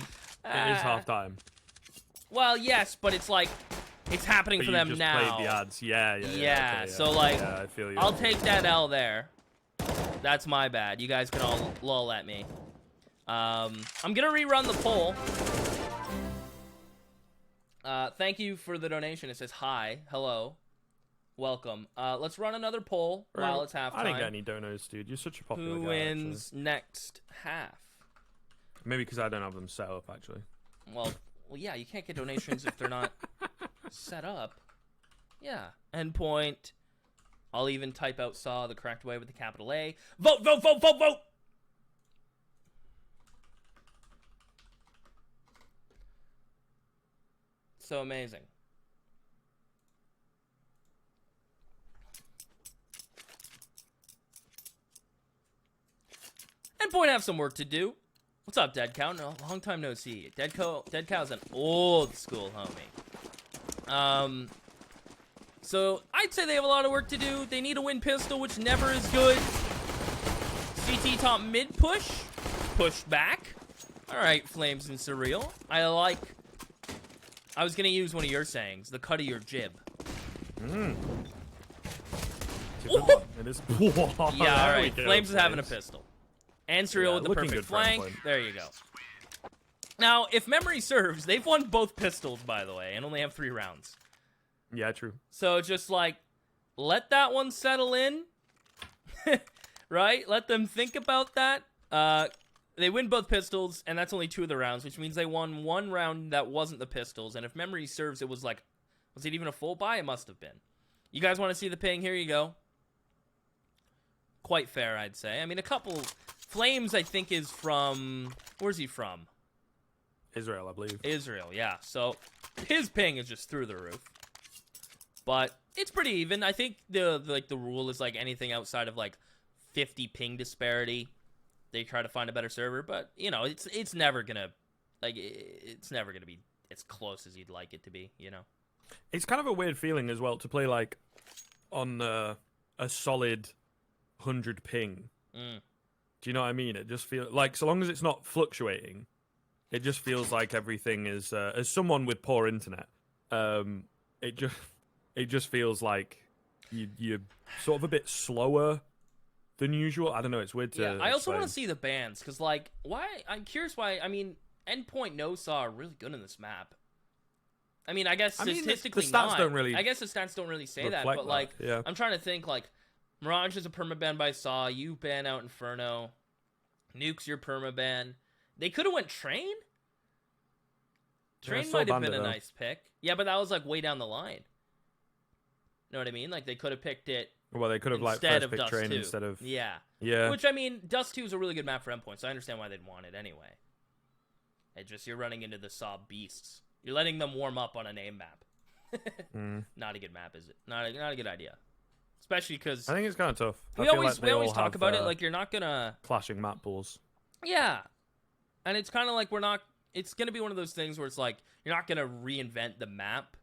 it is halftime. Well, yes, but it's like, it's happening for them just now. Played the ads. Yeah. Okay, so, like, I feel you. I'll take that L there. That's my bad. You guys can all lull at me. I'm going to rerun the poll. Thank you for the donation. It says, hi, hello, welcome. Let's run another poll while it's halftime. I didn't get any donos, dude. You're such a popular guy. Who wins next half? Maybe because I don't have them set up, actually. Well, yeah, you can't get donations if they're not set up. Yeah. Endpoint. I'll even type out SAW the correct way with the capital A. Vote, vote, vote, vote, vote! So amazing. Endpoint have some work to do. What's up, Dead Cow? No, long time no see. Dead Cow's an old school homie. So I'd say they have a lot of work to do. They need a win pistol, which never is good. CT top mid push. Push back. All right, Flames and Surreal. I was going to use one of your sayings, the cut of your jib. It is. Yeah, all right. Flames is having a pistol. And Surreal with the perfect flank. There you go. Now, if memory serves, they've won both pistols, by the way, and only have 3 rounds. Yeah, true. So just, like, let that one settle in. Right? Let them think about that. They win both pistols, and that's only 2 of the rounds, which means they won 1 round that wasn't the pistols. And if memory serves, it was like, was it even a full buy? It must have been. You guys want to see the ping? Here you go. Quite fair, I'd say. I mean, a couple... Flames, I think, is from... Where's he from? Israel, I believe. Israel, yeah. So, his ping is just through the roof. But it's pretty even. I think the rule is, like, anything outside of, like, 50 ping disparity, they try to find a better server. But, you know, it's never gonna... Like, it's never gonna be as close as you'd like it to be, you know? It's kind of a weird feeling as well to play, like, on a solid 100 ping. Do you know what I mean? It just feels like, so long as it's not fluctuating, it just feels like everything is, as someone with poor internet, it just feels like you're sort of a bit slower than usual. I don't know. It's weird to. Yeah, I also want to explain. see the bans because, like, why? I'm curious why. I mean, Endpoint no sAw are really good in this map. I mean, I guess statistically the stats not. don't really. I guess the stats don't really say that, reflect but like, yeah. I'm trying to think. Like, Mirage is a permaban by sAw. You ban out Inferno. Nuke's your permaban. They could have went Train. Train might have been a nice pick. Yeah, but that was like way down the line. Know what I mean? Like they could have picked it. Well, they could have like instead first of pick Dust Train 2. instead of. Yeah. Which I mean, Dust 2 is a really good map for Endpoint, so I understand why they'd want it anyway. It just you're running into the sAw beasts. You're letting them warm up on a name map. Not a good map, is it? Not a good idea. Especially because I think it's kind of tough. We always talk about it like you're not gonna clashing map pools. Yeah, and it's kind of like we're not. It's gonna be one of those things where it's like you're not gonna reinvent the map,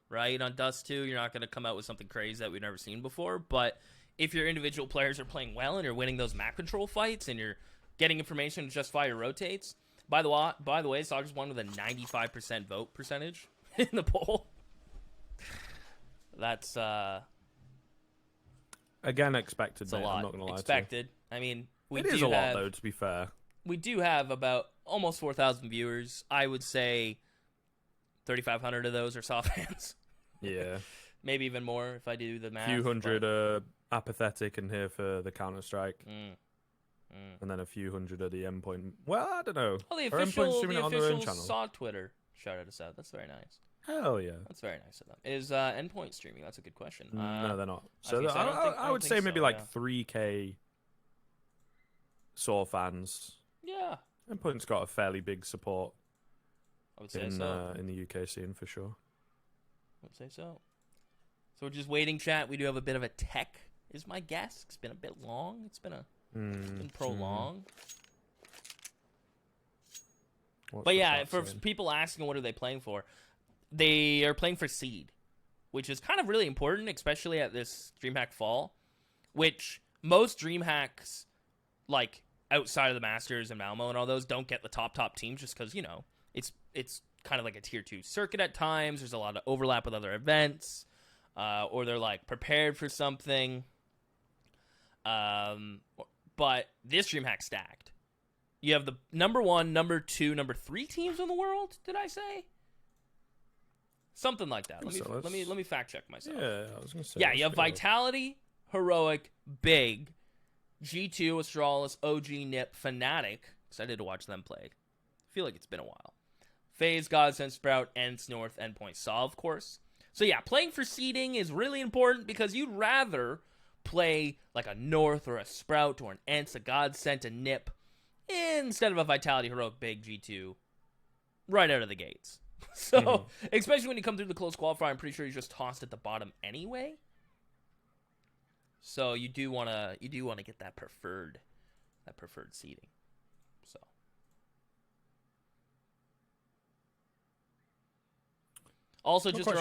right? On Dust 2, you're not gonna come out with something crazy that we've never seen before. But if your individual players are playing well and you're winning those map control fights and you're getting information to justify your rotates. By the way, Saw just won with a 95% vote percentage in the poll. That's again expected. It's a lot. I'm not gonna lie. Expected. I mean, it is a lot though. To be fair, we do have about almost 4,000 viewers. I would say 3,500 of those are Saw fans. Yeah. Maybe even more if I do the math. A few hundred are apathetic and here for the Counter-Strike. And then a few hundred are the Endpoint. Well, I don't know. Oh, the official Saw Twitter shouted us out. That's very nice. Hell yeah. That's very nice of them. Is Endpoint streaming? That's a good question. No, they're not. So I would say maybe like 3K Saw fans. Yeah. Endpoint's got a fairly big support. I would say so. In the UK scene for sure. I would say so. So we're just waiting, chat. We do have a bit of a tech, is my guess. It's been a bit long. It's been been prolonged. But yeah, for people asking what are they playing for, they are playing for Seed, which is kind of really important, especially at this DreamHack fall, which most DreamHacks, like outside of the Masters and Malmo and all those, don't get the top teams just because, you know, it's kind of like a tier 2 circuit at times. There's a lot of overlap with other events, or they're like prepared for something. But this DreamHack stacked. You have the number 1, number 2, number 3 teams in the world. Did I say something like that? Let me fact check myself. Yeah, I was gonna say. Yeah, you have Vitality, Heroic, Big, G2, Astralis, OG, Nip, Fnatic. Excited to watch them play. Feel like it's been a while. FaZe, Godsend, Sprout, Ents, North, Endpoint, Saw, of course. So yeah, playing for seeding is really important because you'd rather play like a North or a Sprout or an Ents, a Godsend, a Nip, instead of a Vitality, Heroic, Big, G2 right out of the gates. So, especially when you come through the close qualifier, I'm pretty sure you're just tossed at the bottom anyway. So you do wanna get that preferred seeding. So also just a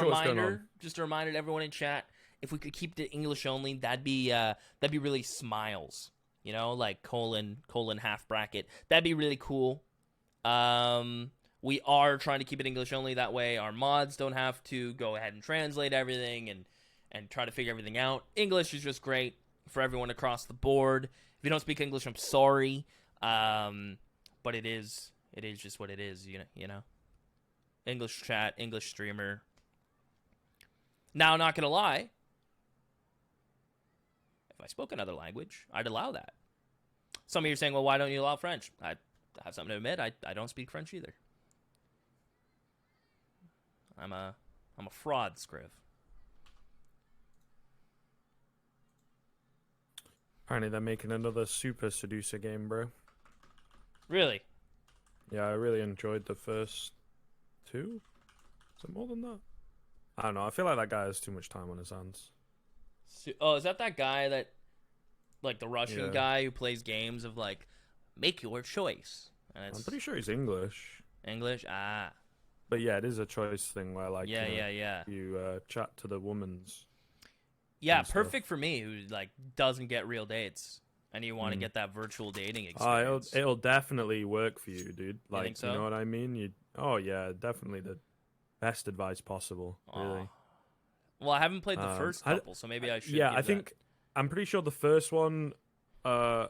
reminder to everyone in chat, if we could keep it English only, that'd be really smiles. You know, like colon half bracket. That'd be really cool. We are trying to keep it English only. That way our mods don't have to go ahead and translate everything and try to figure everything out. English is just great for everyone across the board. If you don't speak English, I'm sorry. But it is just what it is, you know. English chat, English streamer. Now, not going to lie. If I spoke another language, I'd allow that. Some of you are saying, well, why don't you allow French? I have something to admit. I don't speak French either. I'm a fraud, Scriv. Apparently they're making another Super Seducer game, bro. Really? Yeah, I really enjoyed the first 2. Is it more than that? I don't know. I feel like that guy has too much time on his hands. Oh, is that guy that, like the Russian guy who plays games of like, make your choice? And I'm pretty sure he's English. English? Ah. But yeah, it is a choice thing where like you chat to the woman's. Yeah, perfect for me who like doesn't get real dates and you want to get that virtual dating experience. It'll definitely work for you, dude. Like, you think so? You know what I mean? Definitely the best advice possible. Really. Well, I haven't played the first couple, so maybe I should. Yeah, I think I'm pretty sure the first one, as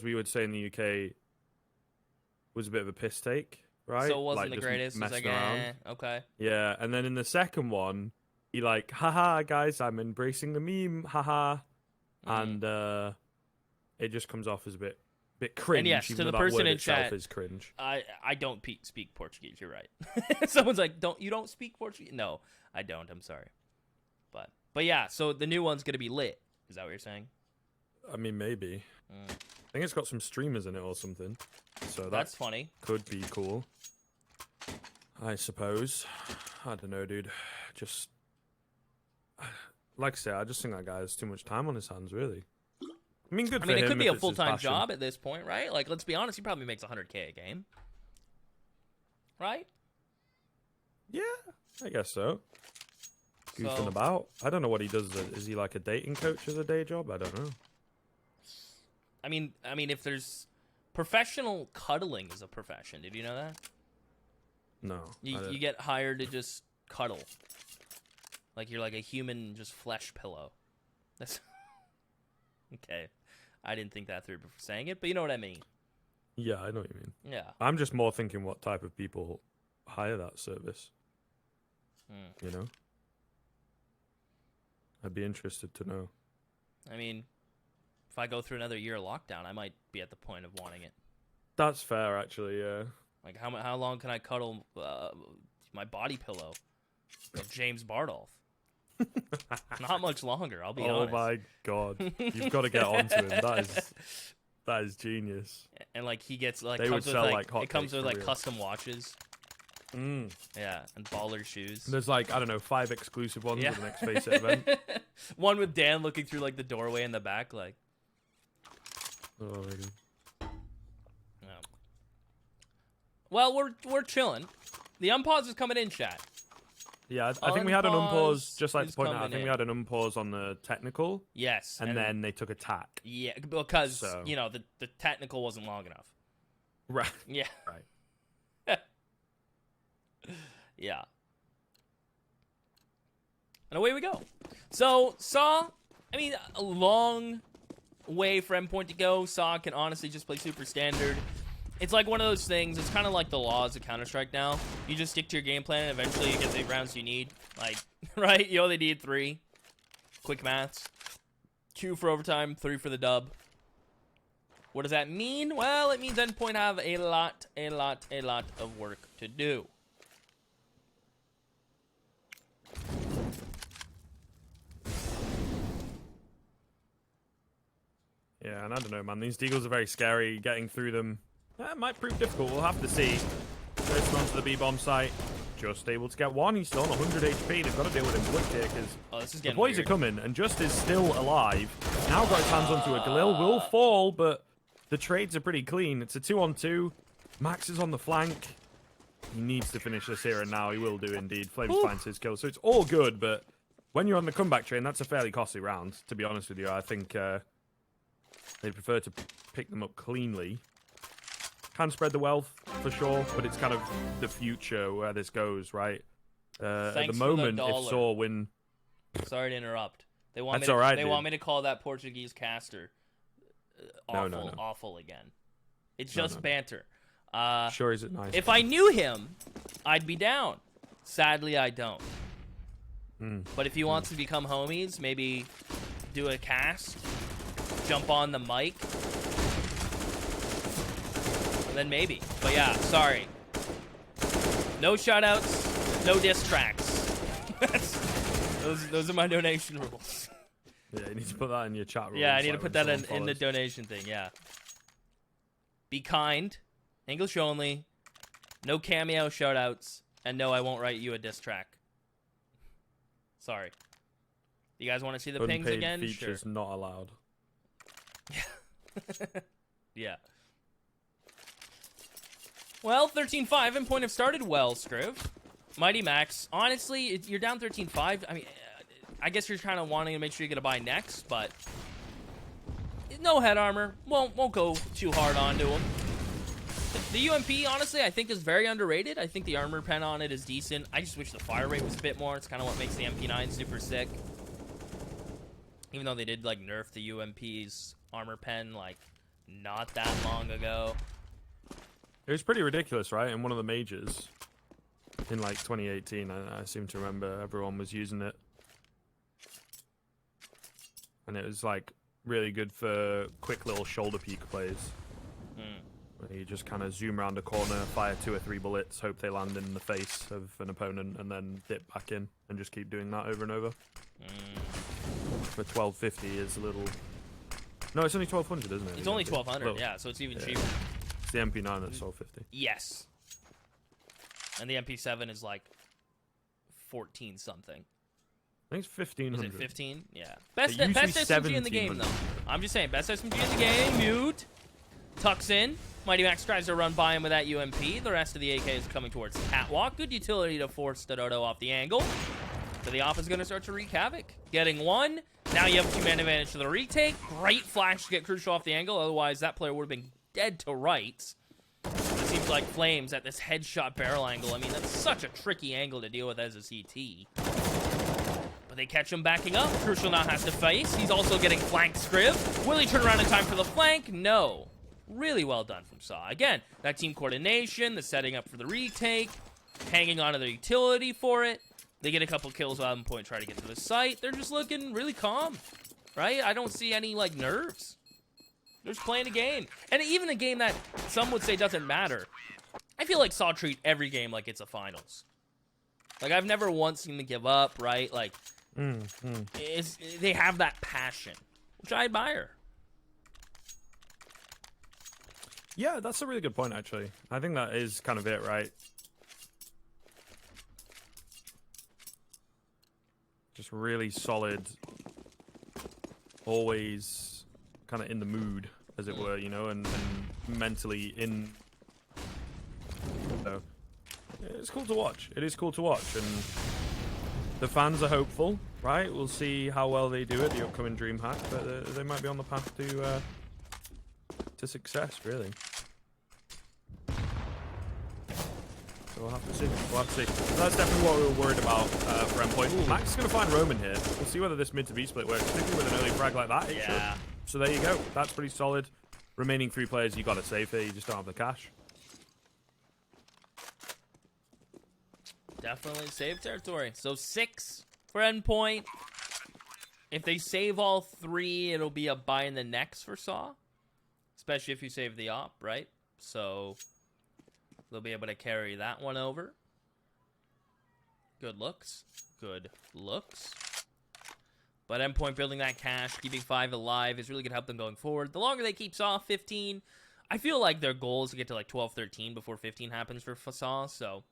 we would say in the UK, was a bit of a piss take, right? So it wasn't the greatest. It was like, okay. Yeah, and then in the second one, he like, haha, guys, I'm embracing the meme, haha, and it just comes off as a bit cringe. And yes, even to the though person that word in chat, itself is cringe. I don't speak Portuguese. You're right. Someone's like, you don't speak Portuguese? No, I don't. I'm sorry. But yeah, so the new one's gonna be lit. Is that what you're saying? I mean, maybe. I think it's got some streamers in it or something. So that's funny. Could be cool. I suppose. I don't know, dude. Just like I said, I just think that guy has too much time on his hands, really. I mean, good for him. It could be a full-time job at this point, right? Like, let's be honest, he probably makes 100K a game. Right? Yeah, I guess so. Goofing about. I don't know what he does. Is he like a dating coach as a day job? I don't know. I mean, if there's professional cuddling is a profession. Did you know that? No. You get hired to just cuddle. Like you're like a human, just flesh pillow. That's okay. I didn't think that through before saying it, but you know what I mean. Yeah, I know what you mean. Yeah. I'm just more thinking what type of people hire that service. You know? I'd be interested to know. I mean, if I go through another year of lockdown, I might be at the point of wanting it. That's fair, actually, yeah. Like, how long can I cuddle my body pillow? Like James Bardolph. Not much longer, I'll be honest. Oh my god. You've got to get onto him. That is genius. And like he gets like they would sell like hot it comes with like real. custom watches. Yeah, and baller shoes. There's like, I don't know, 5 exclusive ones at the next Face It event. One with Dan looking through like the doorway in the back, like. Oh my god. Yeah. Well, we're chilling. The unpause is coming in, chat. Yeah, I think we had an unpause, just like is to point out, I coming think we had an unpause on the technical. Yes. And then they took attack. Yeah, because, you know, the technical wasn't long enough. Right. Yeah. Right. Yeah. And away we go. So, sAw, I mean, a long way for Endpoint to go. sAw can honestly just play super standard. It's like one of those things, it's kind of like the laws of Counter-Strike now. You just stick to your game plan, and eventually you get the rounds you need. Like, right? You only need 3. Quick maths. Q for overtime, 3 for the dub. What does that mean? Well, it means Endpoint have a lot of work to do. Yeah, and I don't know, man. These deagles are very scary. Getting through them might prove difficult. We'll have to see. Racing onto the B-bomb site. Just able to get one. He's still on 100 HP. They've got to deal with him quick here because the boys are coming. And Just is still alive. Now got his hands onto it. Galil will fall, but the trades are pretty clean. It's a 2-on-2. Max is on the flank. He needs to finish this here, and now he will do indeed. Flames finds his kill. So it's all good, but when you're on the comeback train, that's a fairly costly round, to be honest with you. I think they'd prefer to pick them up cleanly. Can spread the wealth, for sure, but it's kind of the future where this goes, right? At the moment, if sAw win... Sorry to interrupt. They want me to call that Portuguese caster awful again. It's just banter. Sure, is it nice? If I knew him, I'd be down. Sadly, I don't. But if he wants to become homies, maybe do a cast, jump on the mic, and then maybe. But yeah, sorry. No shoutouts, no diss tracks. Those are my donation rules. Yeah, you need to put that in your chat rules. Yeah, I need to put that in the donation thing, yeah. Be kind, English only, no cameo shoutouts, and no, I won't write you a diss track. Sorry. You guys want to see the pings again? Features sure. Not allowed. Yeah. Well, 13-5, Endpoint have started well, Scriv. Mighty Max. Honestly, you're down 13-5. I mean, I guess you're kind of wanting to make sure you get a buy next, but no head armor. Won't go too hard onto him. The UMP, honestly, I think is very underrated. I think the armor pen on it is decent. I just wish the fire rate was a bit more. It's kind of what makes the MP9 super sick. Even though they did, like, nerf the UMP's armor pen, like, not that long ago. It was pretty ridiculous, right? In one of the majors in, like, 2018, I seem to remember everyone was using it. And it was, like, really good for quick little shoulder peek plays. Where you just kind of zoom around a corner, fire 2 or 3 bullets, hope they land in the face of an opponent, and then dip back in, and just keep doing that over and over. For 1250 is a little... No, it's only 1200, isn't it? It's only 1200, yeah, so it's even cheaper. It's the MP9 that's 1250. Yes. And the MP7 is like 14 something. I think it's 1500. Is it 15? Yeah. Best SMG in the game, though. I'm just saying, best SMG in the game. Mute. Tucks in. Mighty Max tries to run by him with that UMP. The rest of the AK is coming towards Catwalk. Good utility to force Dododo off the angle. So the off is going to start to wreak havoc. Getting one. Now you have a 2-man advantage to the retake. Great flash to get Crucial off the angle. Otherwise, that player would have been dead to rights. It seems like Flames at this headshot barrel angle. I mean, that's such a tricky angle to deal with as a CT. But they catch him backing up. Crucial now has to face. He's also getting flank scrib. Will he turn around in time for the flank? No. Really well done from sAw. Again, that team coordination, the setting up for the retake, hanging onto the utility for it. They get a couple kills on point, try to get to the site. They're just looking really calm, right? I don't see any, like, nerves. They're just playing a game. And even a game that some would say doesn't matter. I feel like sAw treat every game like it's a finals. Like, I've never once seen them give up, right? Like, they have that passion, which I admire. Yeah, that's a really good point, actually. I think that is kind of it, right? Just really solid, always kind of in the mood, as it were, you know, and mentally in. So, it's cool to watch. It is cool to watch, and the fans are hopeful, right? We'll see how well they do at the upcoming DreamHack, but they might be on the path to success, really. So we'll have to see. We'll have to see. So that's definitely what we were worried about for Endpoint. Max is going to find Roman here. We'll see whether this mid to B split works, particularly with an early frag like that. It should. So there you go. That's pretty solid. Remaining 3 players, you got to save here. You just don't have the cash. Definitely save territory. So 6 for Endpoint. If they save all 3, it'll be a buy in the next for sAw. Especially if you save the op, right? So they'll be able to carry that one over. Good looks. Good looks. But Endpoint building that cash, keeping 5 alive is really going to help them going forward. The longer they keep sAw, 15. I feel like their goal is to get to like 12, 13 before 15 happens for sAw. So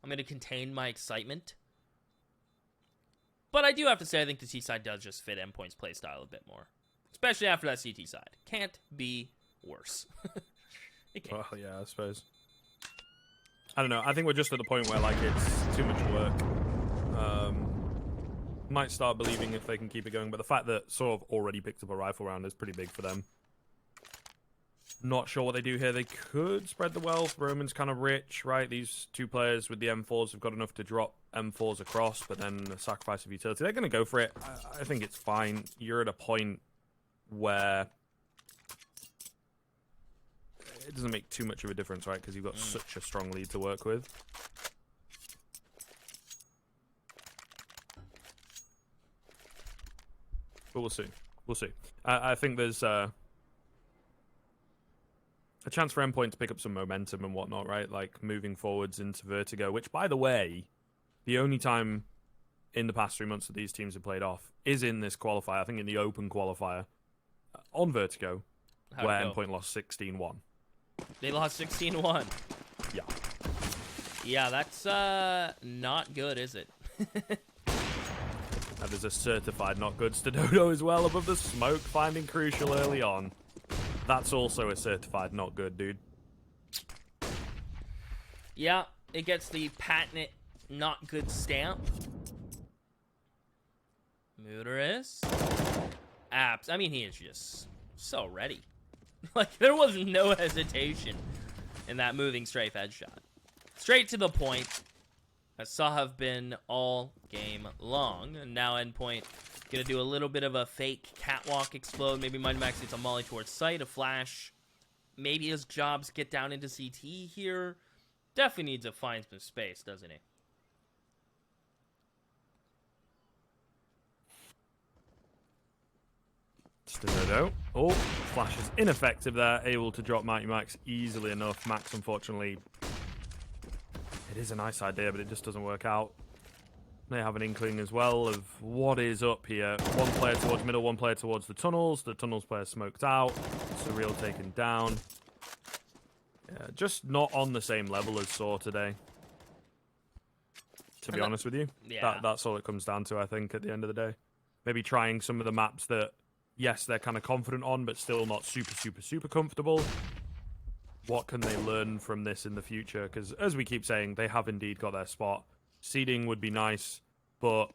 I'm going to contain my excitement. But I do have to say, I think the C side does just fit Endpoint's playstyle a bit more. Especially after that CT side. Can't be worse. Well, yeah, I suppose. I don't know. I think we're just at the point where, like, it's too much work. Might start believing if they can keep it going, but the fact that sort of already picked up a rifle round is pretty big for them. Not sure what they do here. They could spread the wealth. Roman's kind of rich, right? These 2 players with the M4s have got enough to drop M4s across, but then the sacrifice of utility. They're going to go for it. I think it's fine. You're at a point where it doesn't make too much of a difference, right? Because you've got such a strong lead to work with. But we'll see. We'll see. I think there's a chance for Endpoint to pick up some momentum and whatnot, right? Like moving forwards into Vertigo, which, by the way, the only time in the past 3 months that these teams have played off is in this qualifier. I think in the open qualifier on Vertigo, where Endpoint lost 16-1. They lost 16-1. Yeah. Yeah, that's not good, is it? There's a certified not good Dodo as well above the smoke, finding Crucial early on. That's also a certified not good, dude. Yeah, it gets the patented not good stamp. Muterus. I mean, he is just so ready. Like, there was no hesitation in that moving strafe headshot. Straight to the point, as sAw have been all game long. And now Endpoint gonna do a little bit of a fake catwalk explode. Maybe Mighty Max gets a molly towards sight, a flash. Maybe his jobs get down into CT here. Definitely needs to find some space, doesn't he? sAw. Oh, flash is ineffective there. Able to drop Mighty Max easily enough. Max, unfortunately, it is a nice idea, but it just doesn't work out. They have an inkling as well of what is up here. One player towards middle, one player towards the tunnels. The tunnels player smoked out. sAw taken down. Yeah, just not on the same level as sAw today. To be honest with you. Yeah. That's all it comes down to, I think, at the end of the day. Maybe trying some of the maps that, yes, they're kind of confident on, but still not super comfortable. What can they learn from this in the future? Because, as we keep saying, they have indeed got their spot. Seeding would be nice, but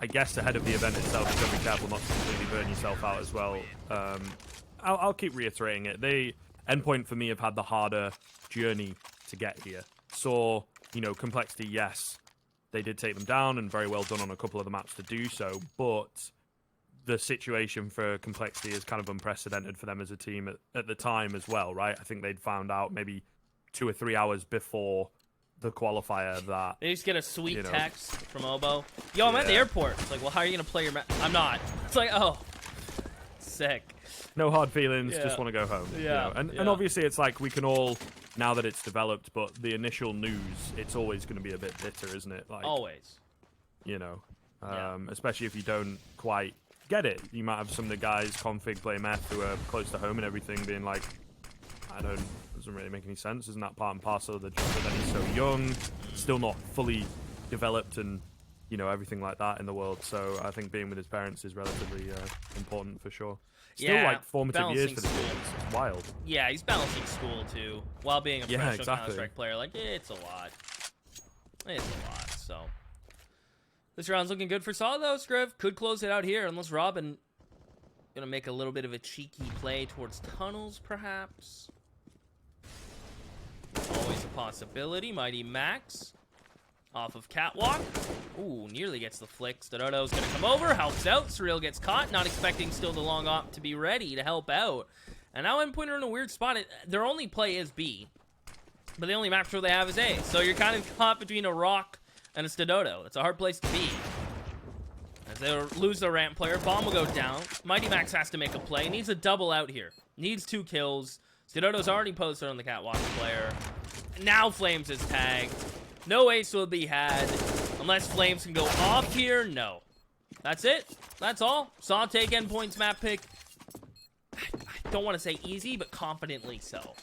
I guess ahead of the event itself, you've got to be careful not to completely burn yourself out as well. I'll keep reiterating it. Endpoint, for me, have had the harder journey to get here. sAw, complexity, yes. They did take them down, and very well done on a couple of the maps to do so, but the situation for complexity is kind of unprecedented for them as a team at the time as well, right? I think they'd found out maybe 2 or 3 hours before the qualifier that... They just get a sweet text from Obo. Yo, I'm at the airport. It's like, well, how are you going to play your match? I'm not. It's like, oh, sick. No hard feelings, just want to go home. Yeah. And obviously it's like we can all, now that it's developed, but the initial news, it's always going to be a bit bitter, isn't it? Like, always. Especially if you don't quite get it. You might have some of the guys config play meth who are close to home and everything being like, doesn't really make any sense. Isn't that part and parcel of the job? But then he's so young, still not fully developed and, everything like that in the world. So I think being with his parents is relatively important for sure. Still like formative years for the kids. It's wild. Yeah, he's balancing school too while being a professional Counter-Strike player. Like, it's a lot. It's a lot, so. This round's looking good for sAw, though. Scriv could close it out here, unless Robin gonna make a little bit of a cheeky play towards tunnels, perhaps. Always a possibility. Mighty Max off of catwalk. Ooh, nearly gets the flick. sAw's gonna come over, helps out. sReal gets caught, not expecting still the long op to be ready to help out. And now Endpoint are in a weird spot. Their only play is B, but the only map control they have is A. So you're kind of caught between a rock and a sAw. It's a hard place to be. As they lose their ramp player, bomb will go down. Mighty Max has to make a play. Needs a double out here. Needs 2 kills. sAw's already posted on the catwalk player. Now Flames is tagged. No ace will be had. Unless Flames can go off here, no. That's it. That's all. sAw take Endpoint's map pick. I don't want to say easy, but confidently so.